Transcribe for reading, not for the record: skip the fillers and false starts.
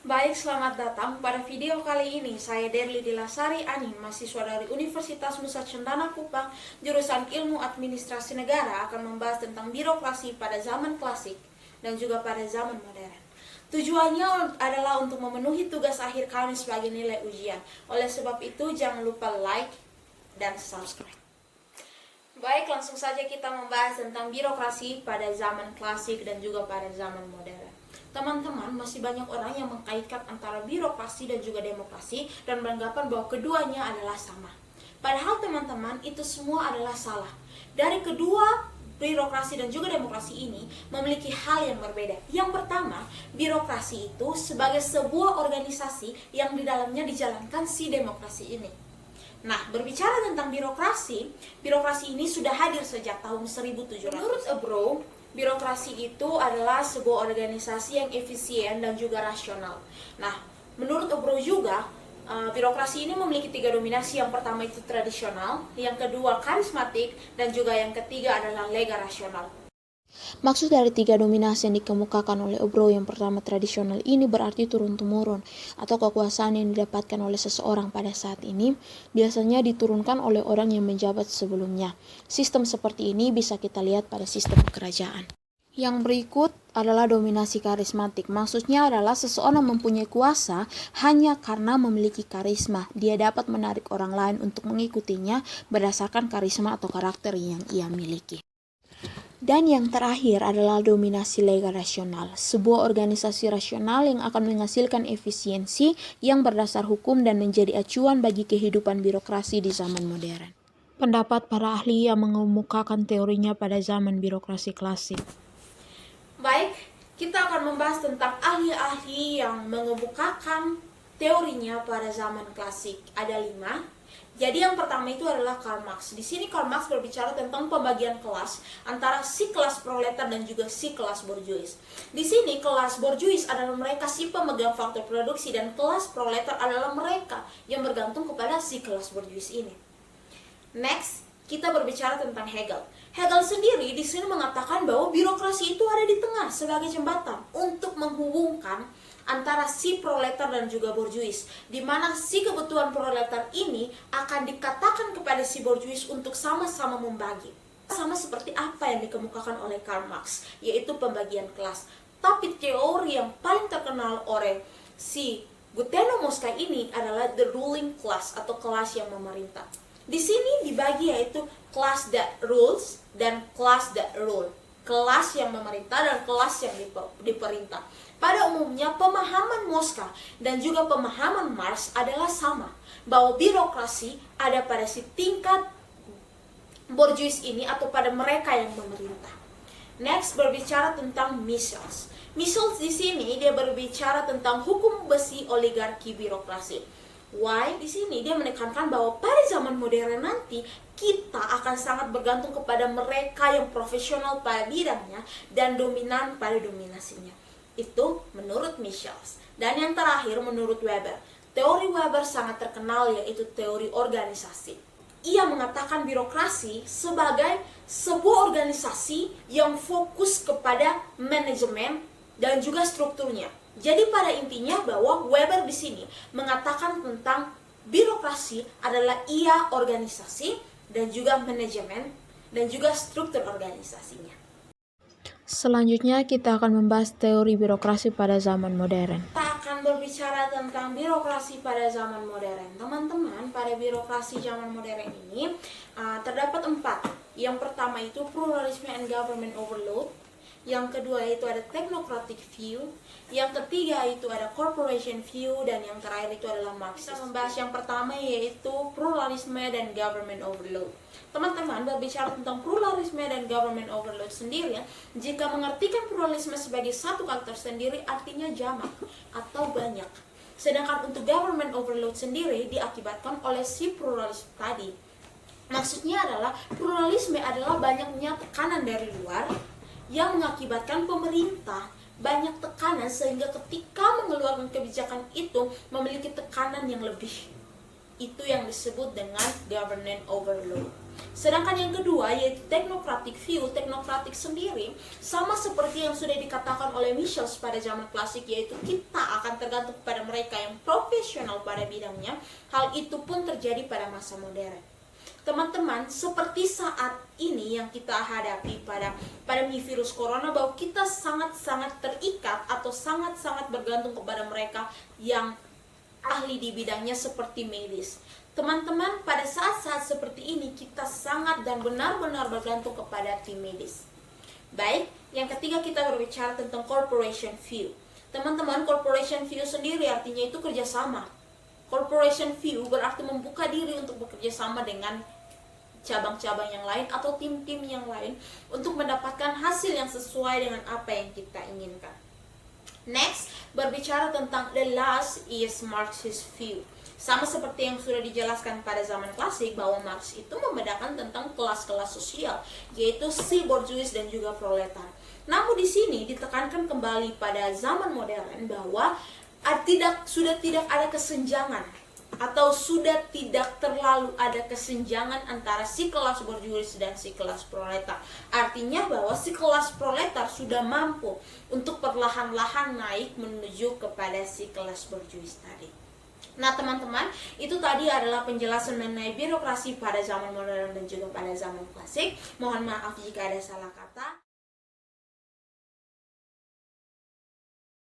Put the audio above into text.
Baik, selamat datang. Pada video kali ini, saya Derly Dilasari Anin, mahasiswa dari Universitas Nusa Cendana Kupang, jurusan Ilmu Administrasi Negara, akan membahas tentang birokrasi pada zaman klasik dan juga pada zaman modern. Tujuannya adalah untuk memenuhi tugas akhir kami sebagai nilai ujian. Oleh sebab itu, jangan lupa like dan subscribe. Baik, langsung saja kita membahas tentang birokrasi pada zaman klasik dan juga pada zaman modern. Teman-teman, masih banyak orang yang mengkaitkan antara birokrasi dan juga demokrasi dan beranggapan bahwa keduanya adalah sama. Padahal teman-teman, itu semua adalah salah. Dari kedua birokrasi dan juga demokrasi ini memiliki hal yang berbeda. Yang pertama, birokrasi itu sebagai sebuah organisasi yang di dalamnya dijalankan si demokrasi ini. Nah, berbicara tentang birokrasi ini sudah hadir sejak tahun 1700. Menurut Ebro, birokrasi itu adalah sebuah organisasi yang efisien dan juga rasional. Nah, menurut Ebro juga, birokrasi ini memiliki 3 dominasi. Yang pertama itu tradisional, yang kedua karismatik, dan juga yang ketiga adalah lega rasional. Maksud dari 3 dominasi yang dikemukakan oleh Obro yang pertama tradisional ini berarti turun-temurun atau kekuasaan yang didapatkan oleh seseorang pada saat ini biasanya diturunkan oleh orang yang menjabat sebelumnya. Sistem seperti ini bisa kita lihat pada sistem kerajaan. Yang berikut adalah dominasi karismatik. Maksudnya adalah seseorang mempunyai kuasa hanya karena memiliki karisma. Dia dapat menarik orang lain untuk mengikutinya berdasarkan karisma atau karakter yang ia miliki. Dan yang terakhir adalah dominasi lega rasional, sebuah organisasi rasional yang akan menghasilkan efisiensi yang berdasar hukum dan menjadi acuan bagi kehidupan birokrasi di zaman modern. Pendapat para ahli yang mengemukakan teorinya pada zaman birokrasi klasik. Baik, kita akan membahas tentang ahli-ahli yang mengemukakan teorinya pada zaman klasik. Ada 5. Jadi yang pertama itu adalah Karl Marx. Di sini Karl Marx berbicara tentang pembagian kelas antara si kelas proletar dan juga si kelas borjuis. Di sini kelas borjuis adalah mereka si pemegang faktor produksi dan kelas proletar adalah mereka yang bergantung kepada si kelas borjuis ini. Next, kita berbicara tentang Hegel. Hegel sendiri di sini mengatakan bahwa birokrasi itu ada di tengah sebagai jembatan untuk menghubungkan antara si proletar dan juga borjuis, di mana si kebutuhan proletar ini akan dikatakan kepada si borjuis untuk sama-sama membagi. Sama seperti apa yang dikemukakan oleh Karl Marx, yaitu pembagian kelas. Tapi teori yang paling terkenal oleh si Gutenberg Mosca ini adalah the ruling class atau kelas yang memerintah. Di sini dibagi yaitu class that rules dan class that rule. Kelas yang memerintah dan kelas yang diperintah. Pada umumnya pemahaman Mosca dan juga pemahaman Marx adalah sama, bahwa birokrasi ada pada si tingkat borjuis ini atau pada mereka yang memerintah. Next, berbicara tentang Michels. Michels di sini dia berbicara tentang hukum besi oligarki birokrasi. Why? Di sini dia menekankan bahwa pada zaman modern nanti kita akan sangat bergantung kepada mereka yang profesional pada bidangnya dan dominan pada dominasinya. Itu menurut Michels. Dan yang terakhir menurut Weber. Teori Weber sangat terkenal yaitu teori organisasi. Ia mengatakan birokrasi sebagai sebuah organisasi yang fokus kepada manajemen dan juga strukturnya. Jadi pada intinya bahwa Weber di sini mengatakan tentang birokrasi adalah ia organisasi dan juga manajemen dan juga struktur organisasinya. Selanjutnya kita akan membahas teori birokrasi pada zaman modern. Kita akan berbicara tentang birokrasi pada zaman modern. Teman-teman, pada birokrasi zaman modern ini terdapat 4. Yang pertama itu pluralisme and government overload. Yang kedua itu ada technocratic view, yang ketiga itu ada corporation view, dan yang terakhir itu adalah Marxist. Kita membahas yang pertama yaitu pluralisme dan government overload. Teman-teman, berbicara tentang pluralisme dan government overload sendiri, jika mengartikan pluralisme sebagai satu karakter sendiri artinya jamak atau banyak. Sedangkan untuk government overload sendiri diakibatkan oleh si pluralisme tadi. Maksudnya adalah pluralisme adalah banyaknya tekanan dari luar yang mengakibatkan pemerintah banyak tekanan sehingga ketika mengeluarkan kebijakan itu memiliki tekanan yang lebih. Itu yang disebut dengan government overload. Sedangkan yang kedua yaitu technocratic view. Technocratic sendiri sama seperti yang sudah dikatakan oleh Michels pada zaman klasik, yaitu kita akan tergantung pada mereka yang profesional pada bidangnya. Hal itu pun terjadi pada masa modern. Teman-teman, seperti saat ini yang kita hadapi pada pandemi virus corona, bahwa kita sangat-sangat terikat atau sangat-sangat bergantung kepada mereka yang ahli di bidangnya seperti medis. Teman-teman, pada saat-saat seperti ini kita sangat dan benar-benar bergantung kepada tim medis. Baik, yang ketiga kita berbicara tentang corporation view. Teman-teman, corporation view sendiri artinya itu kerjasama. Corporation view berarti membuka diri untuk bekerja sama dengan cabang-cabang yang lain atau tim-tim yang lain untuk mendapatkan hasil yang sesuai dengan apa yang kita inginkan. Next, berbicara tentang the last is Marxist view. Sama seperti yang sudah dijelaskan pada zaman klasik, bahwa Marx itu membedakan tentang kelas-kelas sosial, yaitu si borjuis dan juga proletar. Namun di sini ditekankan kembali pada zaman modern bahwa sudah tidak ada kesenjangan atau sudah tidak terlalu ada kesenjangan antara si kelas borjuis dan si kelas proletar. Artinya bahwa si kelas proletar sudah mampu untuk perlahan-lahan naik menuju kepada si kelas borjuis tadi. Nah teman-teman, itu tadi adalah penjelasan mengenai birokrasi pada zaman modern dan juga pada zaman klasik. Mohon maaf jika ada salah kata.